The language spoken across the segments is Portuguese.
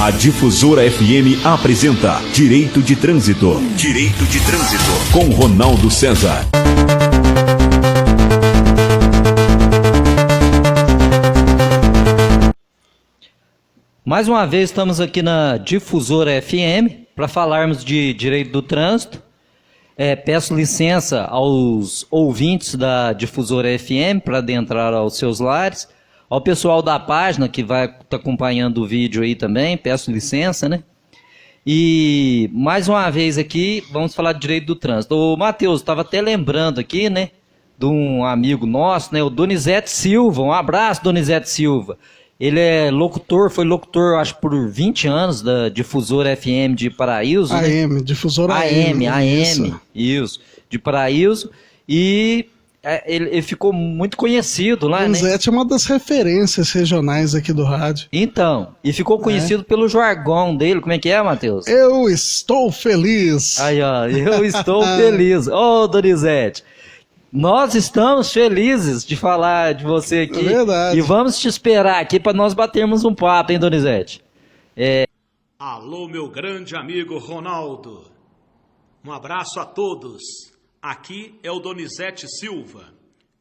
A Difusora FM apresenta Direito de Trânsito. Direito de Trânsito. Com Ronaldo César. Mais uma vez estamos aqui na Difusora FM para falarmos de Direito do Trânsito. Peço licença aos ouvintes da Difusora FM para adentrar aos seus lares. Ao pessoal da página que vai estar acompanhando o vídeo aí também, peço licença, né? E mais uma vez aqui, vamos falar de Direito do Trânsito. Ô Matheus, estava até lembrando aqui, né, de um amigo nosso, né, o Donizete Silva. Um abraço, Donizete Silva. Ele é locutor, foi locutor, acho, por 20 anos da Difusora FM de Paraíso. AM, né? Difusora AM. AM, isso, de Paraíso. E ele ficou muito conhecido lá, né? Donizete é uma das referências regionais aqui do rádio. Então, e ficou conhecido pelo jargão dele. Como é que é, Matheus? Eu estou feliz. Aí, ó, eu estou feliz. Ô, Donizete, nós estamos felizes de falar de você aqui. É verdade. E vamos te esperar aqui para nós batermos um papo, hein, Donizete? Alô, meu grande amigo Ronaldo. Um abraço a todos. Aqui é o Donizete Silva.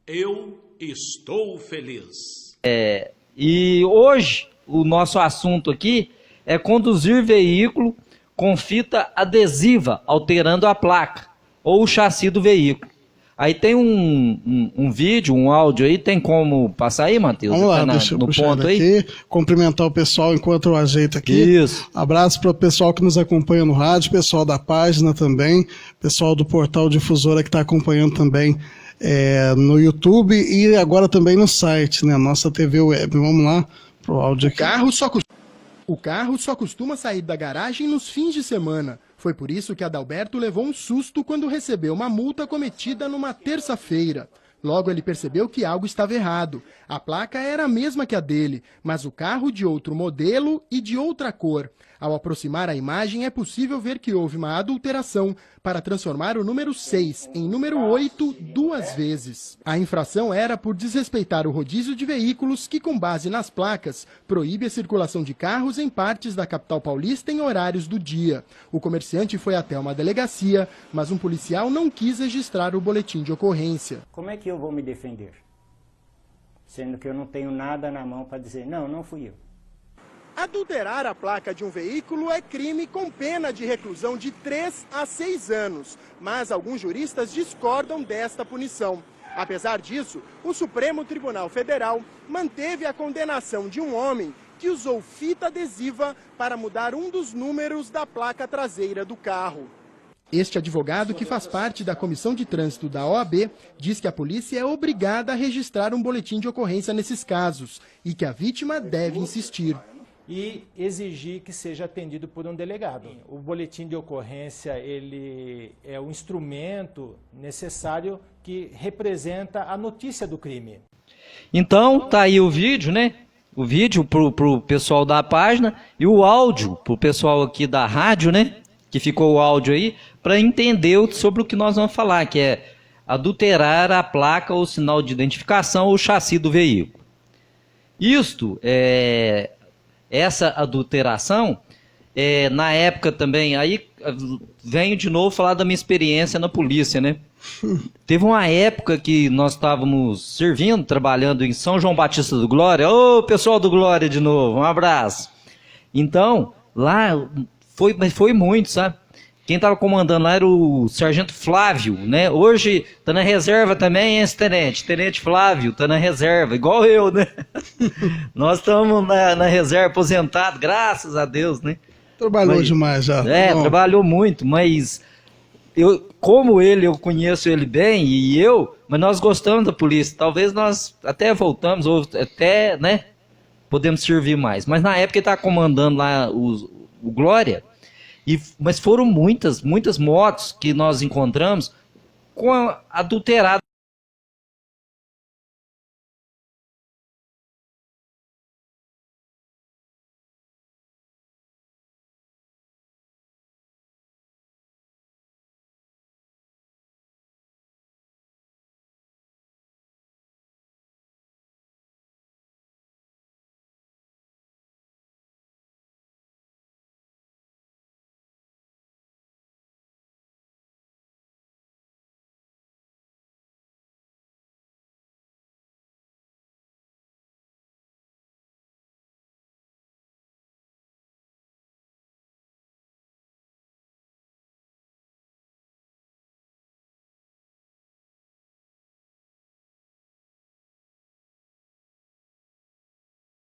Eu estou feliz. E hoje o nosso assunto aqui é conduzir veículo com fita adesiva alterando a placa ou o chassi do veículo. Aí tem um vídeo, um áudio aí, tem como passar aí, Matheus? Vamos lá, Tá deixa eu no puxar ponto aqui, aí? cumprimentar o pessoal enquanto eu ajeito aqui. Isso. Abraço para o pessoal que nos acompanha no rádio, pessoal da página também, pessoal do portal Difusora que está acompanhando também no YouTube e agora também no site, né? Nossa TV Web. Vamos lá pro áudio aqui. O carro só costuma sair da garagem nos fins de semana. Foi por isso que Adalberto levou um susto quando recebeu uma multa cometida numa terça-feira. Logo ele percebeu que algo estava errado. A placa era a mesma que a dele, mas o carro de outro modelo e de outra cor. Ao aproximar a imagem é possível ver que houve uma adulteração para transformar o número 6 em número 8 duas vezes. A infração era por desrespeitar o rodízio de veículos que, com base nas placas, proíbe a circulação de carros em partes da capital paulista em horários do dia. O comerciante foi até uma delegacia, mas um policial não quis registrar o boletim de ocorrência. Como é que eu vou me defender? Sendo que eu não tenho nada na mão para dizer, não fui eu. Adulterar a placa de um veículo é crime com pena de reclusão de 3 a 6 anos, mas alguns juristas discordam desta punição. Apesar disso, o Supremo Tribunal Federal manteve a condenação de um homem que usou fita adesiva para mudar um dos números da placa traseira do carro. Este advogado, que faz parte da Comissão de Trânsito da OAB, diz que a polícia é obrigada a registrar um boletim de ocorrência nesses casos e que a vítima deve insistir. E exigir que seja atendido por um delegado. O boletim de ocorrência, ele é o instrumento necessário que representa a notícia do crime. Então, tá aí o vídeo, né? O vídeo pro pessoal da página e o áudio pro pessoal aqui da rádio, né? Que ficou o áudio aí, para entender sobre o que nós vamos falar, que é adulterar a placa ou sinal de identificação ou chassi do veículo. Essa adulteração, na época também, aí venho de novo falar da minha experiência na polícia, né? Teve uma época que nós estávamos servindo, trabalhando em São João Batista do Glória. Ô, pessoal do Glória de novo, um abraço. Então, lá foi muito, sabe? Quem estava comandando lá era o Sargento Flávio, né? Hoje tá na reserva também, hein, esse tenente? Tenente Flávio tá na reserva, igual eu, né? Nós estamos na reserva, aposentado, graças a Deus, né? Trabalhou demais já. Trabalhou muito, mas eu conheço ele bem, mas nós gostamos da polícia. Talvez nós até voltamos, ou até, né, podemos servir mais. Mas na época ele estava comandando lá o Glória, mas foram muitas motos que nós encontramos com adulterado.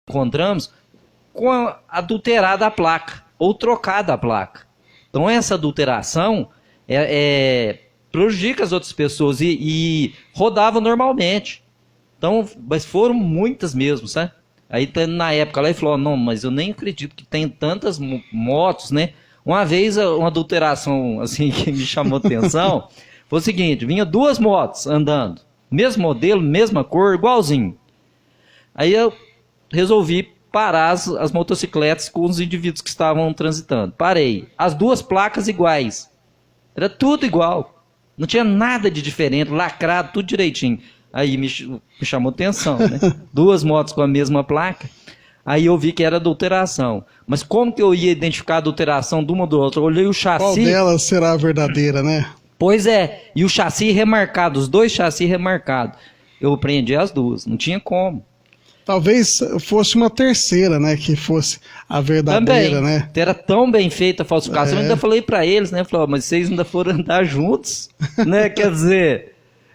encontramos com adulterada a placa, ou trocada a placa. Então essa adulteração prejudica as outras pessoas e rodava normalmente. Então, mas foram muitas mesmo, sabe? Aí na época ela falou, não, mas eu nem acredito que tem tantas motos, né? Uma vez uma adulteração assim que me chamou a atenção foi o seguinte, vinha 2 motos andando, mesmo modelo, mesma cor, igualzinho. Aí eu resolvi parar as motocicletas com os indivíduos que estavam transitando. Parei. As 2 placas iguais. Era tudo igual. Não tinha nada de diferente, lacrado, tudo direitinho. Aí me chamou atenção, né? 2 motos com a mesma placa. Aí eu vi que era adulteração. Mas como que eu ia identificar a adulteração de uma ou do outra? Eu olhei o chassi... Qual delas será a verdadeira, né? Pois é. E o chassi remarcado, os 2 chassis remarcados. Eu aprendi as 2, não tinha como. Talvez fosse uma terceira, né? Que fosse a verdadeira, também, né? Era tão bem feita a falsificação, eu ainda falei pra eles, né? Falei, mas vocês ainda foram andar juntos, né? Quer dizer,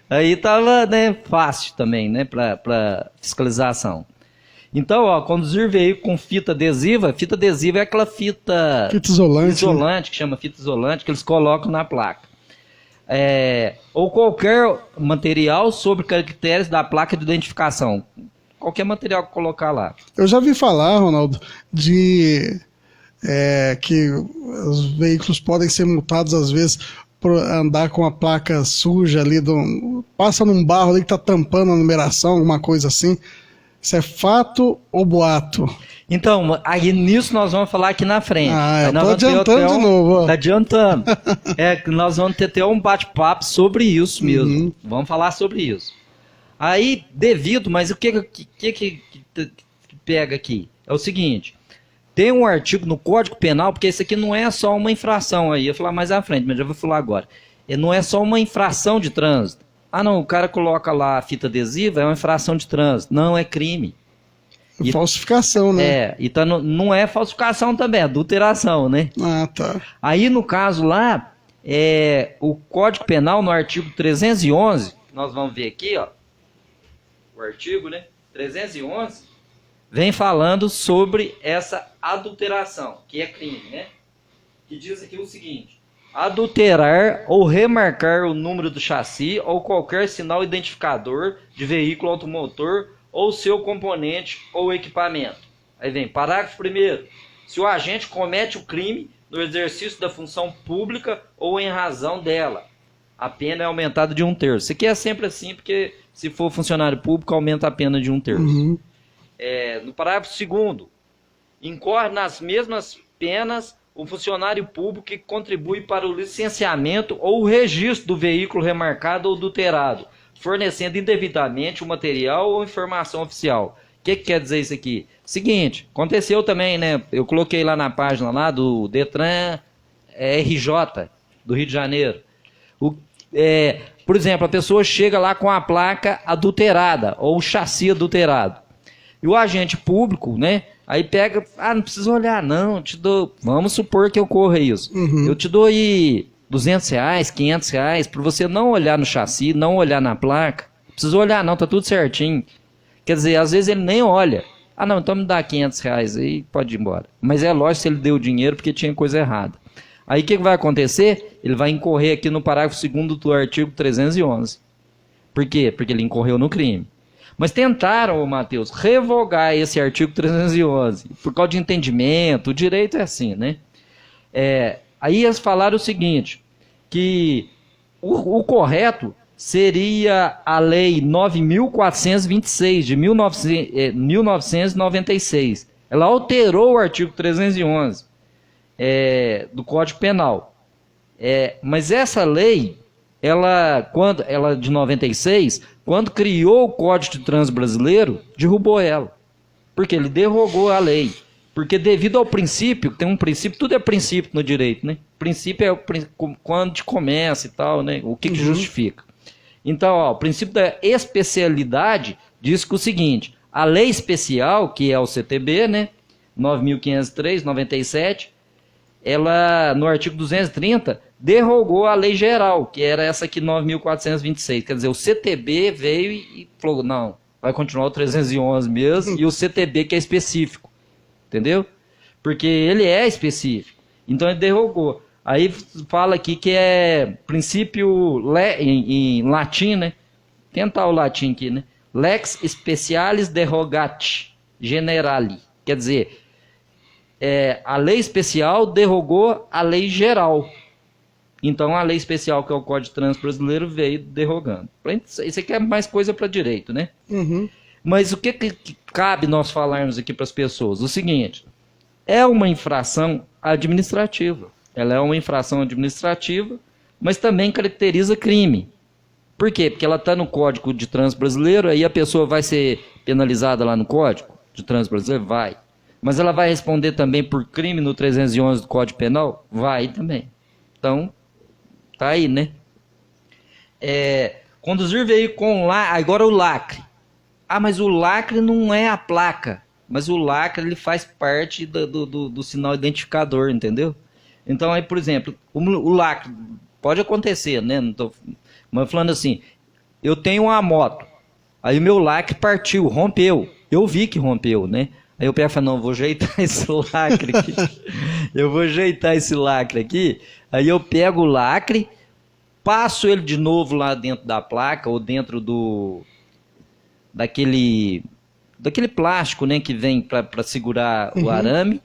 aí tava, né, fácil também, né? Pra fiscalização. Então, ó, conduzir veículo com fita adesiva é aquela fita isolante, que chama fita isolante, que eles colocam na placa. Ou qualquer material sobre caracteres da placa de identificação. Qualquer material que colocar lá. Eu já vi falar, Ronaldo, de que os veículos podem ser multados às vezes por andar com a placa suja ali, passa num barro ali que está tampando a numeração, alguma coisa assim. Isso é fato ou boato? Então, aí nisso nós vamos falar aqui na frente. Eu tô adiantando de novo. Ó. Tá adiantando. Nós vamos ter um bate-papo sobre isso mesmo. Uhum. Vamos falar sobre isso. Aí, mas o que pega aqui? É o seguinte, tem um artigo no Código Penal, porque isso aqui não é só uma infração aí, eu vou falar mais à frente, mas já vou falar agora. Não é só uma infração de trânsito. Não, o cara coloca lá a fita adesiva, é uma infração de trânsito. Não, é crime. Falsificação, né? Então não é falsificação também, é adulteração, né? Tá. Aí, no caso lá, o Código Penal, no artigo 311, nós vamos ver aqui, ó, o artigo, né, 311, vem falando sobre essa adulteração, que é crime, né? Que diz aqui o seguinte: adulterar ou remarcar o número do chassi ou qualquer sinal identificador de veículo automotor ou seu componente ou equipamento. Aí vem, parágrafo 1º. Se o agente comete o crime no exercício da função pública ou em razão dela, a pena é aumentada de 1/3. Isso aqui é sempre assim, porque se for funcionário público, aumenta a pena de 1/3. Uhum. No parágrafo 2º, incorre nas mesmas penas o funcionário público que contribui para o licenciamento ou o registro do veículo remarcado ou adulterado, fornecendo indevidamente o material ou informação oficial. O que quer dizer isso aqui? Seguinte, aconteceu também, né? Eu coloquei lá na página lá do Detran RJ, do Rio de Janeiro. Por exemplo, a pessoa chega lá com a placa adulterada ou o chassi adulterado. E o agente público, né? Aí pega, não precisa olhar não, te dou, vamos supor que ocorra isso. Uhum. Eu te dou aí R$200, R$500, para você não olhar no chassi, não olhar na placa. Não precisa olhar não, tá tudo certinho. Quer dizer, às vezes ele nem olha. Não, então me dá R$500 aí, pode ir embora. Mas é lógico se ele deu o dinheiro porque tinha coisa errada. Aí o que vai acontecer? Ele vai incorrer aqui no parágrafo 2º do artigo 311. Por quê? Porque ele incorreu no crime. Mas tentaram, Matheus, revogar esse artigo 311, por causa de entendimento, o direito é assim, né? Aí eles falaram o seguinte, que o correto seria a lei 9.426 de 1996. Ela alterou o artigo 311 do Código Penal. Mas essa lei, ela de 96, quando criou o Código de Trânsito Brasileiro, derrubou ela. Porque ele derrogou a lei. Porque devido ao princípio, tem um princípio, tudo é princípio no direito, né? Princípio é quando começa e tal, né? O que justifica. Então, o princípio da especialidade diz que o seguinte, a lei especial, que é o CTB, né? 9.503, 97, ela, no artigo 230, derrogou a lei geral, que era essa aqui, 9.426. Quer dizer, o CTB veio e falou, não, Vai continuar o 311 mesmo e o CTB que é específico. Entendeu? Porque ele é específico. Então ele derrogou. Aí fala aqui que é princípio em latim, né? Tentar o latim aqui, né? Lex specialis derogati generali. Quer dizer, a lei especial derrogou a lei geral. Então a lei especial, que é o Código de Trânsito Brasileiro, veio derrogando. Isso aqui é mais coisa para direito, né? Uhum. Mas o que cabe nós falarmos aqui para as pessoas? O seguinte, é uma infração administrativa. Ela é uma infração administrativa, mas também caracteriza crime. Por quê? Porque ela está no Código de Trânsito Brasileiro, aí a pessoa vai ser penalizada lá no Código de Trânsito Brasileiro? Vai. Mas ela vai responder também por crime no 311 do Código Penal? Vai também. Então, tá aí, né? Conduzir veículo com agora o lacre. Ah, mas o lacre não é a placa. Mas o lacre, ele faz parte do sinal identificador, entendeu? Então, aí, por exemplo, o lacre, pode acontecer, né? Mas falando assim, eu tenho uma moto, aí o meu lacre partiu, rompeu. Eu vi que rompeu, né? Aí eu pego e falo, não, vou ajeitar esse lacre aqui. Eu vou ajeitar esse lacre aqui. Aí eu pego o lacre, passo ele de novo lá dentro da placa, ou dentro daquele plástico, né, que vem para segurar o arame.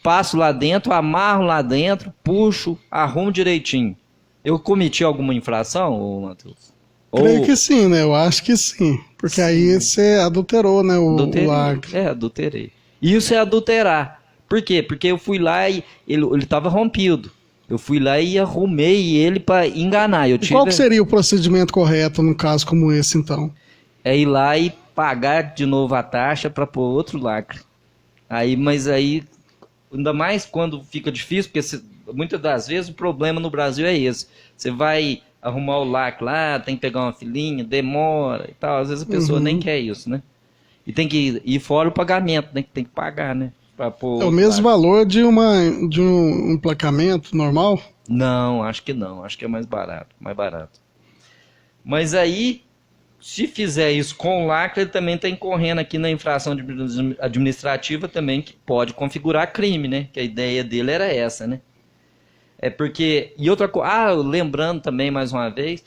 Passo lá dentro, amarro lá dentro, puxo, arrumo direitinho. Eu cometi alguma infração, Matheus? Creio que sim, né? Eu acho que sim. Porque sim. Aí você adulterou, né, o lacre. Adulterei. Isso é adulterar. Por quê? Porque eu fui lá e ele estava rompido. Eu fui lá e arrumei ele para enganar. Qual que seria o procedimento correto num caso como esse, então? É ir lá e pagar de novo a taxa para pôr outro lacre. Mas aí, ainda mais quando fica difícil, porque muitas das vezes o problema no Brasil é esse. Você vai arrumar o lacre lá, tem que pegar uma filinha, demora e tal. Às vezes a pessoa nem quer isso, né? E tem que ir fora o pagamento, né? Que tem que pagar, né? É o mesmo valor de um emplacamento normal? Não, acho que não. Acho que é mais barato. Mas aí, se fizer isso com o lacre, ele também está incorrendo aqui na infração administrativa também, que pode configurar crime, né? Que a ideia dele era essa, né? E outra coisa, lembrando também mais uma vez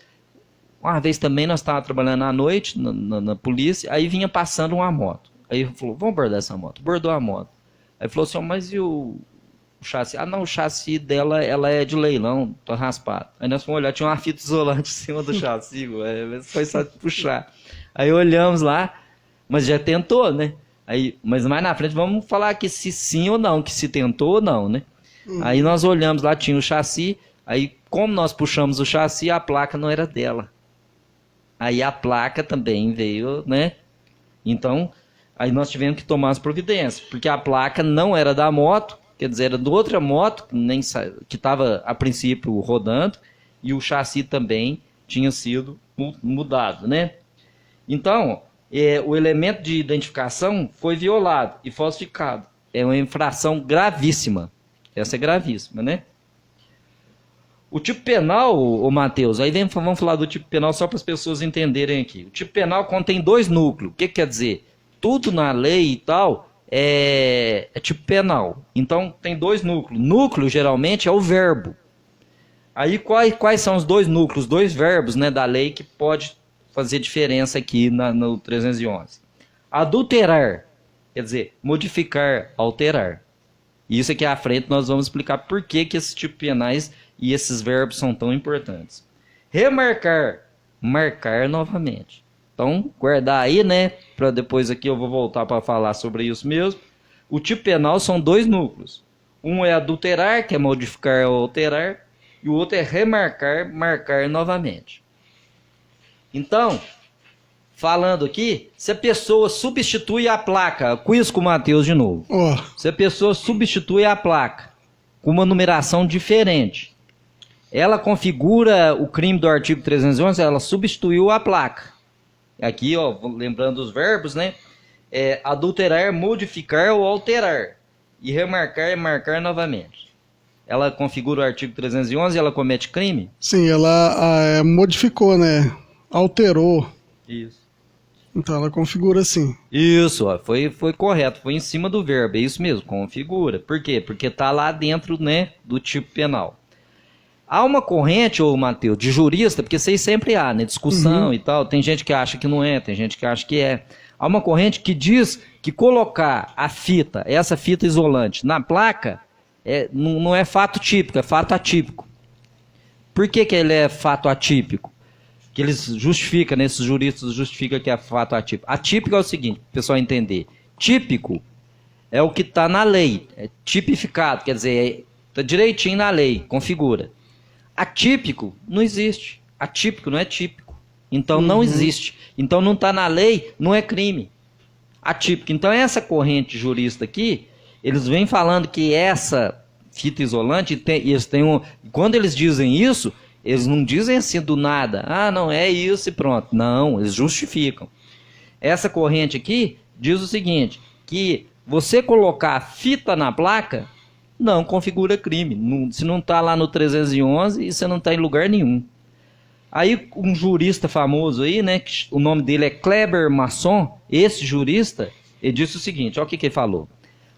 também nós estávamos trabalhando à noite na polícia, aí vinha passando uma moto. Aí ele falou, vamos abordar essa moto. Abordou a moto. Aí falou assim, mas e o chassi? Ah, não, o chassi dela, ela é de leilão, tô raspado. Aí nós fomos olhar, tinha uma fita isolante em cima do chassi, foi só puxar. Aí olhamos lá, mas já tentou, né? Mas mais na frente vamos falar aqui se sim ou não, que se tentou ou não, né? Aí nós olhamos lá, tinha o chassi, aí como nós puxamos o chassi, a placa não era dela. Aí a placa também veio, né? Então, aí nós tivemos que tomar as providências, porque a placa não era da moto, quer dizer, era de outra moto, que estava a princípio rodando, e o chassi também tinha sido mudado, né? Então, o elemento de identificação foi violado e falsificado. É uma infração gravíssima. Essa é gravíssima, né? O tipo penal, ô Matheus, aí vamos falar do tipo penal só para as pessoas entenderem aqui. O tipo penal contém 2 núcleos. O que quer dizer? Tudo na lei e tal é tipo penal. Então tem 2 núcleos. Núcleo, geralmente, é o verbo. Aí quais são os 2 núcleos, 2 verbos, né, da lei que pode fazer diferença aqui no 311? Adulterar, quer dizer, modificar, alterar. Isso aqui à frente nós vamos explicar por que esses tipos penais e esses verbos são tão importantes. Remarcar, marcar novamente. Então, guardar aí, né? Para depois aqui eu vou voltar para falar sobre isso mesmo. O tipo penal são 2 núcleos. Um é adulterar, que é modificar ou alterar. E o outro é remarcar, marcar novamente. Então, falando aqui, se a pessoa substitui a placa, quiz com o Matheus de novo. Se a pessoa substitui a placa com uma numeração diferente, ela configura o crime do artigo 311, ela substituiu a placa. Aqui, ó, lembrando os verbos, né? Adulterar, modificar ou alterar. E remarcar é marcar novamente. Ela configura o artigo 311 e ela comete crime? Sim, ela modificou, né? Alterou. Isso. Então ela configura assim. Isso, ó, foi correto, foi em cima do verbo, é isso mesmo, configura. Por quê? Porque tá lá dentro, né, do tipo penal. Há uma corrente, ô Matheus, de jurista, porque isso aí sempre há, né, discussão e tal, tem gente que acha que não é, tem gente que acha que é. Há uma corrente que diz que colocar a fita, essa fita isolante, na placa, não é fato típico, é fato atípico. Por que ele é fato atípico? Que eles justificam, né, esses juristas justificam que é fato atípico. Atípico é o seguinte, para o pessoal entender. Típico é o que está na lei, é tipificado, quer dizer, está direitinho na lei, configura. Atípico não existe. Atípico não é típico. Então não existe. Então não está na lei, não é crime. Atípico. Então essa corrente jurista aqui, eles vêm falando que essa fita isolante, quando eles dizem isso, eles não dizem assim do nada. Ah, não, é isso e pronto. Não, eles justificam. Essa corrente aqui diz o seguinte, que você colocar a fita na placa não configura crime. Se não está lá no 311, você não está em lugar nenhum. Aí um jurista famoso aí, né, que o nome dele é Kleber Masson, esse jurista, ele disse o seguinte, olha o que ele falou.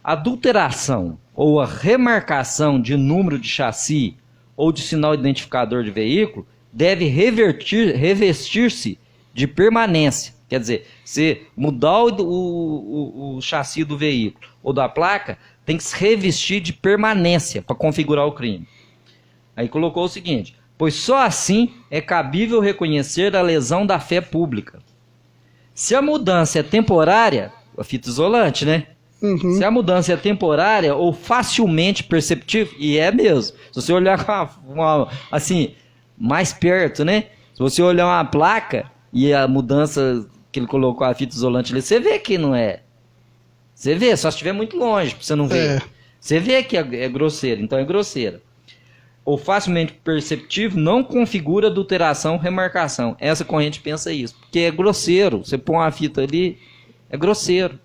Adulteração ou a remarcação de número de chassi ou de sinal identificador de veículo deve revestir-se de permanência. Quer dizer, se mudar o chassi do veículo ou da placa, tem que se revestir de permanência para configurar o crime. Aí colocou o seguinte, pois só assim é cabível reconhecer a lesão da fé pública. Se a mudança é temporária, a fita isolante, né? Se a mudança é temporária ou facilmente perceptível, e é mesmo, se você olhar assim, mais perto, né? Se você olhar uma placa e a mudança que ele colocou a fita isolante ali, você vê que não é. Você vê, só se estiver muito longe, pra você não ver. Você vê que é grosseira, então é grosseira. Ou facilmente perceptível, não configura adulteração, remarcação. Essa corrente pensa isso, porque é grosseiro. Você põe uma fita ali, é grosseiro.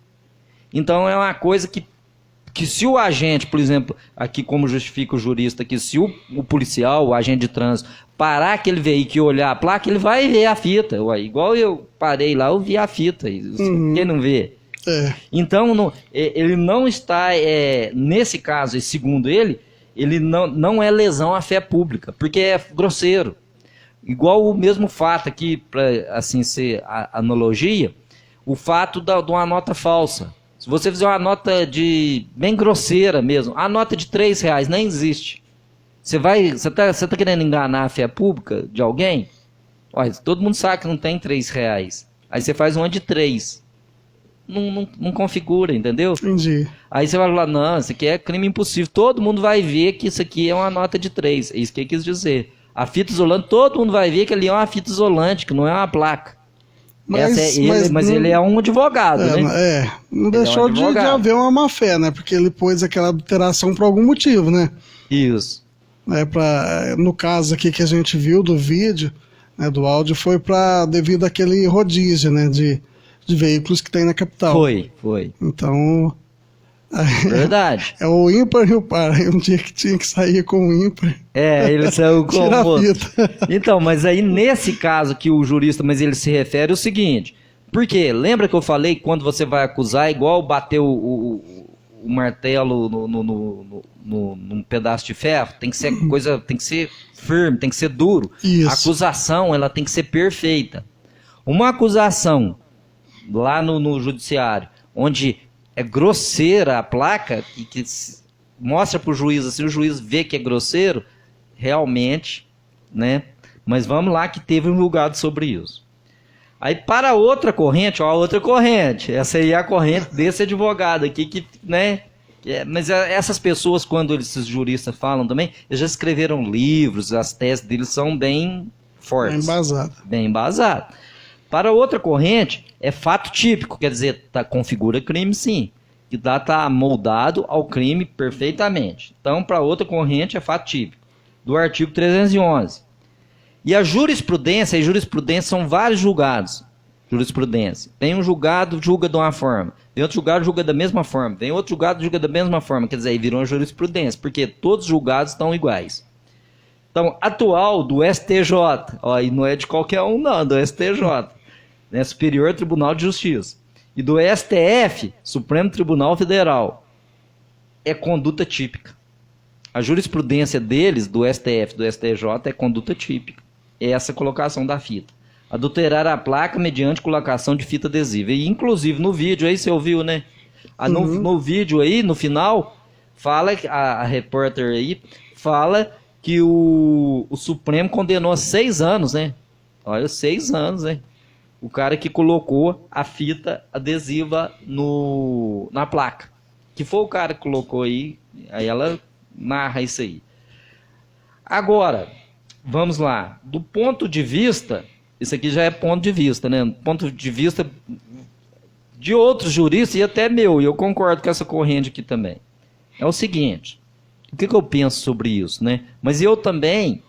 Então é uma coisa que se o agente, por exemplo, aqui como justifica o jurista, que se o policial, o agente de trânsito, parar aquele veículo e olhar a placa, ele vai ver a fita. Ué, igual eu parei lá, eu vi a fita. Quem não vê? Então, ele não está, nesse caso, e segundo ele não é lesão à fé pública, porque é grosseiro. Igual o mesmo fato aqui, para assim ser a analogia, o fato de uma nota falsa. Se você fizer uma nota bem grosseira mesmo, a nota de R$3 nem existe. Você tá querendo enganar a fé pública de alguém? Olha, todo mundo sabe que não tem R$3. Aí você faz uma de 3. Não configura, entendeu? Entendi. Aí você vai falar, não, isso aqui é crime impossível. Todo mundo vai ver que isso aqui é uma nota de 3. É isso que ele quis dizer. A fita isolante, todo mundo vai ver que ali é uma fita isolante, que não é uma placa. Mas ele é um advogado, né? Não deixou de haver uma má-fé, né? Porque ele pôs aquela adulteração por algum motivo, né? Isso. No caso aqui que a gente viu do vídeo, né, do áudio, foi devido àquele rodízio, né? De veículos que tem na capital. Foi. Então... Verdade. É o ímpar e o par. Um dia que tinha que sair com o ímpar. Ele saiu com o outro. Então, mas aí nesse caso que o jurista, mas ele se refere ao seguinte, porque lembra que eu falei que quando você vai acusar é igual bater o martelo num pedaço de ferro, tem que ser tem que ser firme, tem que ser duro. Isso. A acusação, ela tem que ser perfeita. Uma acusação lá no judiciário, onde é grosseira a placa, que mostra para o juiz, assim, o juiz vê que é grosseiro, realmente, né? Mas vamos lá que teve um julgado sobre isso. Aí para outra corrente, essa aí é a corrente desse advogado aqui, né? Mas essas pessoas, quando esses juristas falam também, eles já escreveram livros, as teses deles são bem fortes. Bem embasadas. Para outra corrente, é fato típico, quer dizer, configura crime sim, que está moldado ao crime perfeitamente. Então, para outra corrente, é fato típico, do artigo 311. E a jurisprudência são vários julgados. Jurisprudência. Tem um julgado, julga de uma forma. Tem outro julgado, julga da mesma forma. Tem outro julgado, julga da mesma forma. Quer dizer, aí virou uma jurisprudência, porque todos os julgados estão iguais. Então, atual do STJ, e não é de qualquer um não, do STJ. né, Superior Tribunal de Justiça, e do STF, Supremo Tribunal Federal, é conduta típica. A jurisprudência deles, do STF, do STJ, é conduta típica. É essa colocação da fita. Adulterar a placa mediante colocação de fita adesiva. E, inclusive, no vídeo aí, você ouviu, né? No vídeo aí, no final, fala, a repórter aí, fala que o Supremo condenou a 6 anos, né? Olha, 6 anos, né? O cara que colocou a fita adesiva na placa. Que foi o cara que colocou aí ela narra isso aí. Agora, vamos lá. Do ponto de vista, isso aqui já é ponto de vista, né? Ponto de vista de outros juristas e até meu, e eu concordo com essa corrente aqui também. É o seguinte, o que eu penso sobre isso, né? Mas eu também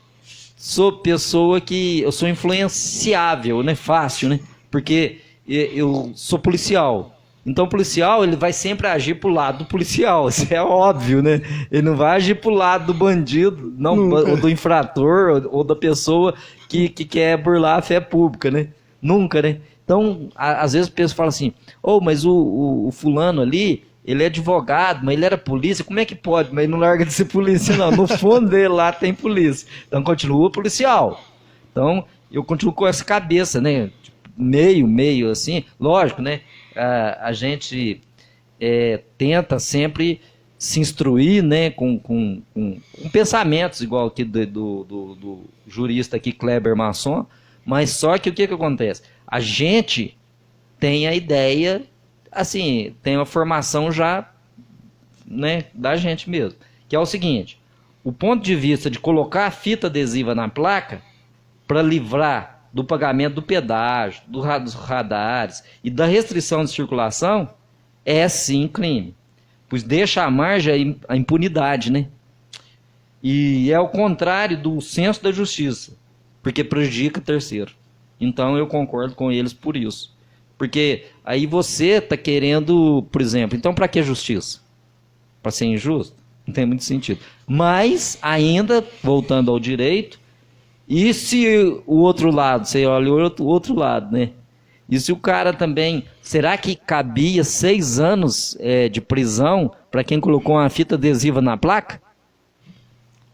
sou pessoa que eu sou influenciável, né? Fácil, né? Porque eu sou policial. Então o policial, ele vai sempre agir pro lado do policial, isso é óbvio, né? Ele não vai agir pro lado do bandido, não, ou do infrator, ou da pessoa que quer burlar a fé pública, né? Nunca, né? Então, às vezes a pessoa fala assim, mas o fulano ali, ele é advogado, mas ele era polícia, como é que pode? Mas ele não larga de ser polícia, não. No fundo dele lá tem polícia. Então continua policial. Então, eu continuo com essa cabeça, né? Meio assim, lógico, né? A gente tenta sempre se instruir, né, com pensamentos igual aqui do jurista aqui, Kleber Masson, mas só que o que acontece? A gente tem a ideia, assim, tem uma formação já, né, da gente mesmo, que é o seguinte, o ponto de vista de colocar a fita adesiva na placa para livrar do pagamento do pedágio, dos radares e da restrição de circulação, é sim crime. Pois deixa à margem a impunidade, né? E é o contrário do senso da justiça, porque prejudica terceiro. Então eu concordo com eles por isso. Porque aí você está querendo, por exemplo, então para que justiça? Para ser injusto? Não tem muito sentido. Mas, ainda, voltando ao direito, e se o outro lado, você olha o outro lado, né? E se o cara também, será que cabia 6 anos de prisão para quem colocou uma fita adesiva na placa?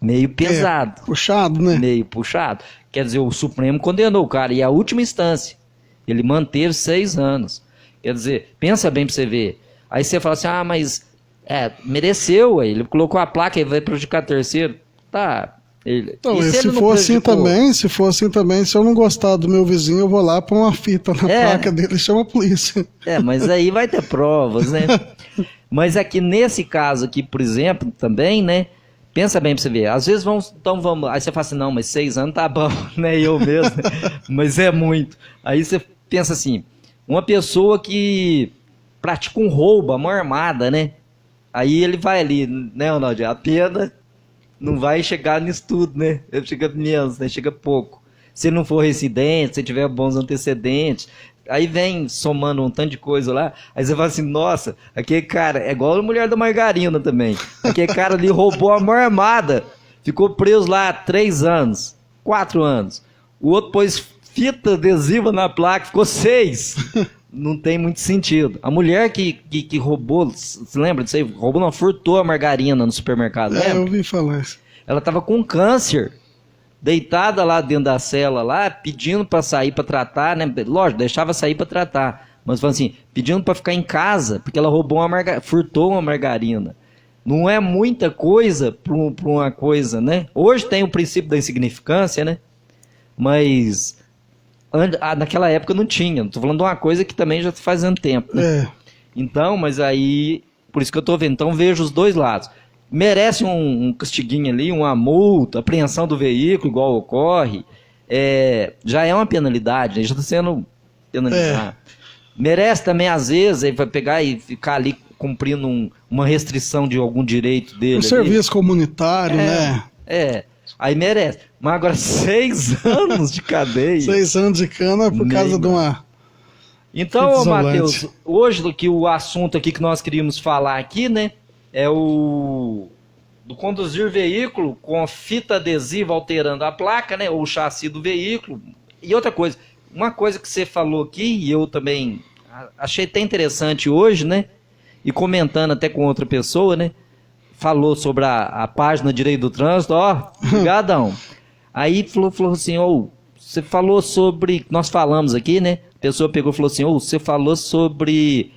Meio pesado. Puxado, né? Meio puxado. Quer dizer, o Supremo condenou o cara, e a última instância. Ele manteve 6 anos. Quer dizer, pensa bem para você ver. Aí você fala assim, mas mereceu, ele colocou a placa e vai prejudicar terceiro. Tá. Então, se for assim também, se eu não gostar do meu vizinho, eu vou lá pôr uma fita na placa dele e chama a polícia. Mas aí vai ter provas, né? Mas aqui nesse caso aqui, por exemplo, também, né? Pensa bem pra você ver. Às vezes vamos. Aí você fala assim, não, mas 6 anos tá bom, né? Eu mesmo, mas é muito. Aí você pensa assim, uma pessoa que pratica um roubo, a mão armada, né? Aí ele vai ali, né, Ronaldo? A pena não vai chegar nisso tudo, né? Chega menos, né? Chega pouco. Se não for residente, se tiver bons antecedentes, aí vem somando um tanto de coisa lá, aí você fala assim, nossa, aquele cara, é igual a mulher da margarina também, aquele cara ali roubou a mão armada, ficou preso lá 3 anos, 4 anos, o outro pôs fita adesiva na placa, ficou 6, não tem muito sentido. A mulher que roubou, você lembra disso aí? Roubou, não, furtou a margarina no supermercado, lembra? Eu ouvi falar isso. Ela tava com câncer, deitada lá dentro da cela, lá, pedindo para sair para tratar, né? Lógico, deixava sair para tratar, mas falando assim, pedindo para ficar em casa, porque ela roubou furtou uma margarina. Não é muita coisa para uma coisa, né? Hoje tem o princípio da insignificância, né? Mas naquela época não tinha. Estou falando de uma coisa que também já faz um tempo, né? Então, mas aí, por isso que eu estou vendo. Então vejo os dois lados. Merece um castiguinho ali, uma multa, apreensão do veículo, igual ocorre. Já é uma penalidade, né? Já está sendo penalizado. Merece também, às vezes, ele vai pegar e ficar ali cumprindo uma restrição de algum direito dele. Serviço comunitário, né? Aí merece. Mas agora 6 anos de cadeia. 6 anos de cana por causa de uma... Então, Matheus, hoje o assunto aqui que nós queríamos falar aqui, né? É do conduzir veículo com fita adesiva alterando a placa, né? Ou o chassi do veículo. E outra coisa, uma coisa que você falou aqui, e eu também achei até interessante hoje, né? E comentando até com outra pessoa, né? Falou sobre a página Direito do Trânsito, ó, obrigadão. Aí falou assim, você falou sobre, nós falamos aqui, né? A pessoa pegou e falou assim, você falou sobre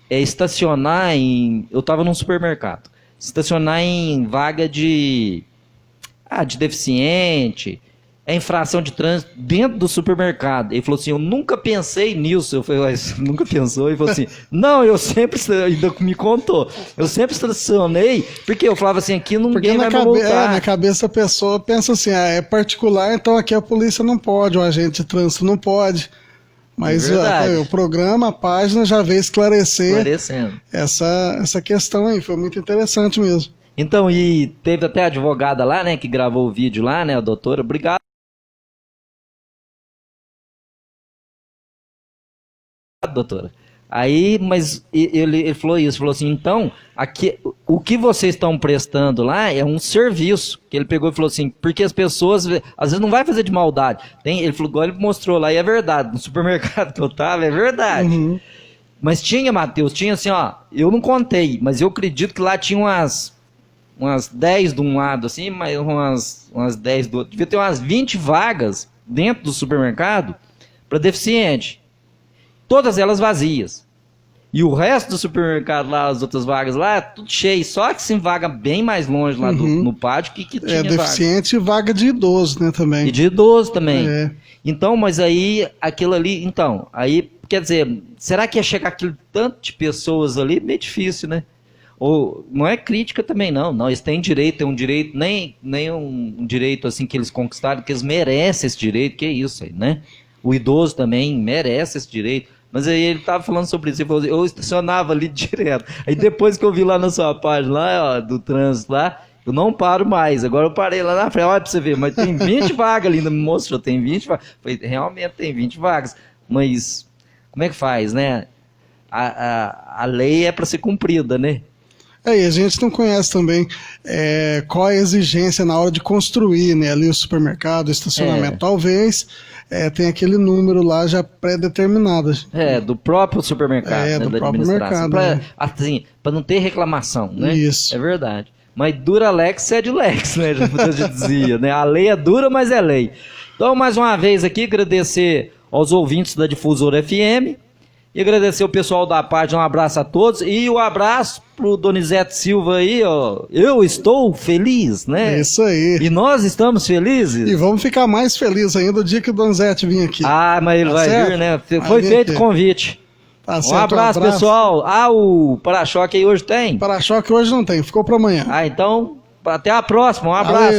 estacionar eu tava num supermercado, estacionar em vaga de deficiente, infração de trânsito dentro do supermercado. Ele falou assim, eu nunca pensei nisso. Eu falei, mas nunca pensou? Ele falou assim, não, eu sempre, ainda me contou, eu sempre estacionei, porque eu falava assim, aqui ninguém vai me multar. Na cabeça a pessoa pensa assim, é particular, então aqui a polícia não pode, o agente de trânsito não pode. Mas o programa, a página já veio esclarecendo essa questão aí, foi muito interessante mesmo. Então, e teve até a advogada lá, né, que gravou o vídeo lá, né, a doutora, obrigado. Doutora. Aí, mas ele falou isso, falou assim, então, aqui, o que vocês estão prestando lá é um serviço, que ele pegou e falou assim, porque as pessoas, às vezes não vai fazer de maldade, ele falou, igual ele mostrou lá, e é verdade, no supermercado que eu tava, é verdade. Uhum. Mas tinha, Matheus, tinha assim, eu não contei, mas eu acredito que lá tinha umas 10 de um lado, assim, mas umas 10 do outro, devia ter umas 20 vagas dentro do supermercado para deficiente. Todas elas vazias. E o resto do supermercado lá, as outras vagas lá, tudo cheio. Só que sim, vaga bem mais longe lá no pátio que tinha deficiente vaga. E vaga de idoso, né, também. E de idoso também. Então, mas aí, aquilo ali, então, aí, quer dizer, será que ia chegar aquele tanto de pessoas ali? Meio difícil, né? Ou, não é crítica também, não, eles têm direito, tem um direito, nem um direito assim que eles conquistaram, que eles merecem esse direito, que é isso aí, né? O idoso também merece esse direito. Mas aí ele tava falando sobre isso, ele falou assim, eu estacionava ali direto. Aí depois que eu vi lá na sua página, lá, do trânsito lá, eu não paro mais. Agora eu parei lá na frente, olha pra você ver, mas tem 20 vagas ali, ainda me mostrou, tem 20 vagas. Falei, realmente tem 20 vagas. Mas como é que faz, né? A lei é para ser cumprida, né? E a gente não conhece também qual a exigência na hora de construir, né, ali o supermercado, o estacionamento. Talvez tenha aquele número lá já pré-determinado. Do próprio supermercado, né, do da próprio administração. mercado. Assim, para não ter reclamação, né? Isso. É verdade. Mas dura lex, sed lex, né? Já dizia, né? A lei é dura, mas é lei. Então, mais uma vez aqui, agradecer aos ouvintes da Difusora FM. E agradecer o pessoal da página, um abraço a todos. E um abraço pro Donizete Silva aí, ó. Eu estou feliz, né? Isso aí. E nós estamos felizes. E vamos ficar mais felizes ainda o dia que o Donizete vir aqui. Mas ele vai vir, né? Foi feito o convite. Tá certo, um abraço, pessoal. O para-choque aí hoje tem? Para-choque hoje não tem, ficou para amanhã. Então, até a próxima. Um abraço.